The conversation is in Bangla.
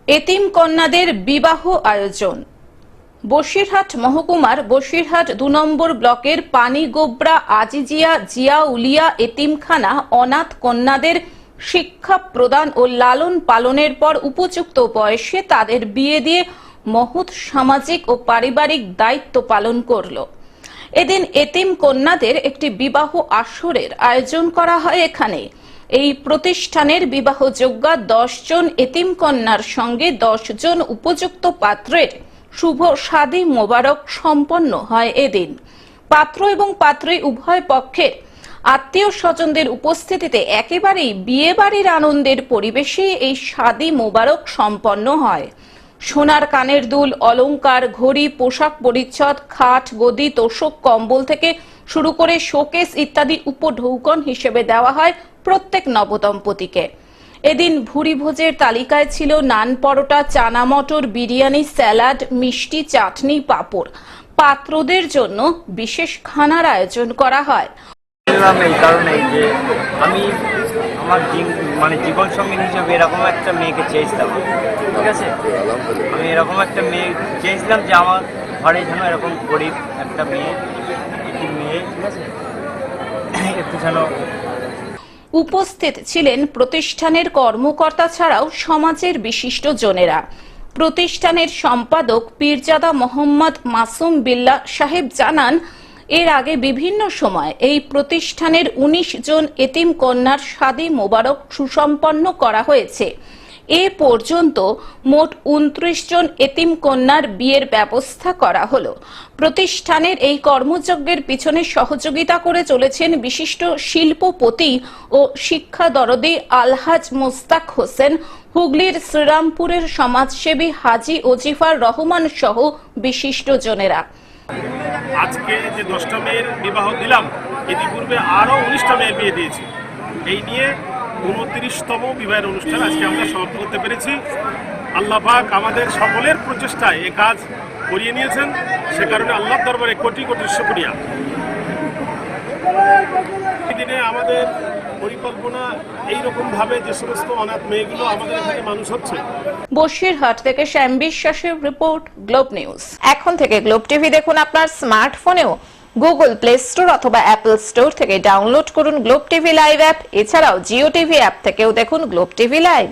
এতিম কন্যাদের বিবাহ আয়োজন। বসিরহাট মহকুমার বসিরহাট ২ নম্বর ব্লকের পানিগোবরা আজিজিয়া জিয়াউলিয়া এতিমখানা অনাথ কন্যাদের শিক্ষা প্রদান ও লালন পালনের পর উপযুক্ত বয়সে তাদের বিয়ে দিয়ে মহৎ সামাজিক ও পারিবারিক দায়িত্ব পালন করল। এদিন এতিম কন্যাদের একটি বিবাহ আসরের আয়োজন করা হয়। এখানে এই প্রতিষ্ঠানের বিবাহযোগ্যা ১০ জন এতিম কন্যার সঙ্গে ১০ জন উপযুক্ত পাত্রের শুভ শাদী মোবারক সম্পন্ন হয়। এদিন পাত্র এবং পাত্রী উভয় পক্ষের আত্মীয় স্বজনদের উপস্থিতিতে একেবারেই বিয়ে বাড়ির আনন্দের পরিবেশে এই শাদী মোবারক সম্পন্ন হয়। সোনার কানের দুল, অলংকার, ঘড়ি, পোশাক পরিচ্ছদ, খাট, গদি, তোশক, কম্বল থেকে শুরু করে শোকেস ইত্যাদি উপঢৌকন হিসেবে দেওয়া হয় প্রত্যেক নবদম্পতিকে। এদিন ভুরি ভোজের তালিকায় ছিল নান, পরোটা, চানা মটর, বিরিয়ানি, স্যালাড, মিষ্টি, চাটনি, পাঁপড়। পাত্রদের জন্য বিশেষ খানার আয়োজন করা হয়। এই কারণে যে আমি আমার জীবন সঙ্গী হিসেবে এরকম একটা মেয়েকে চেয়েছিলাম, ঠিক আছে। আমি এরকম একটা মেয়ে চেয়েছিলাম যে আমার ঘরে যেন এরকম গরিব একটা মেয়ে, ঠিক আছে, একটু যেন। উপস্থিত ছিলেন প্রতিষ্ঠানের কর্মকর্তা ছাড়াও সমাজের বিশিষ্ট জনেরা। প্রতিষ্ঠানের সম্পাদক পীরজাদা মোহাম্মদ মাসুম বিল্লাহ সাহেব জানান, এর আগে বিভিন্ন সময় এই প্রতিষ্ঠানের ১৯ জন এতিম কন্যার শাদী মোবারক সুসম্পন্ন করা হয়েছে। এ পর্যন্ত মোট ২৯ জন এতিম কন্যার বিয়ের ব্যবস্থা করা হলো। প্রতিষ্ঠানের এই কর্মযজ্ঞের পিছনে সহযোগিতা করে চলেছেন বিশিষ্ট শিল্পপতি ও শিক্ষা দরদি আলহাজ মোস্তাক হোসেন, হুগলির শ্রীরামপুরের সমাজসেবী হাজি ওজিফার রহমান সহ বিশিষ্ট জনেরা। আজকে যে 10টা মেয়ের বিবাহ দিলাম, ইতিপূর্বে আরও 19টা মেয়ের বিয়ে দিয়েছি। এই নিয়ে 29তম বিবাহের অনুষ্ঠান আজকে আমরা সমাপ্ত করতে পেরেছি। আল্লাহ পাক আমাদের সকলের প্রচেষ্টায় এ কাজ করিয়ে নিয়েছেন, সে কারণে আল্লাহর দরবারে কোটি কোটি শুকরিয়া। এই দিনে আমাদের পরিকল্পনা এইরকম ভাবে যে সমস্ত অনাথ মেয়েগুলো আমাদের এখানে মানুষ হচ্ছে। বসিরহাট থেকে শ্যাম বিশ্বাসের রিপোর্ট, গ্লোব নিউজ। এখন থেকে গ্লোব টিভি দেখুন আপনার স্মার্টফোনেও। গুগল প্লে স্টোর অথবা অ্যাপল স্টোর থেকে ডাউনলোড করুন গ্লোব টিভি লাইভ অ্যাপ। এছাড়াও জিও টিভি অ্যাপ থেকেও দেখুন গ্লোব টিভি লাইভ।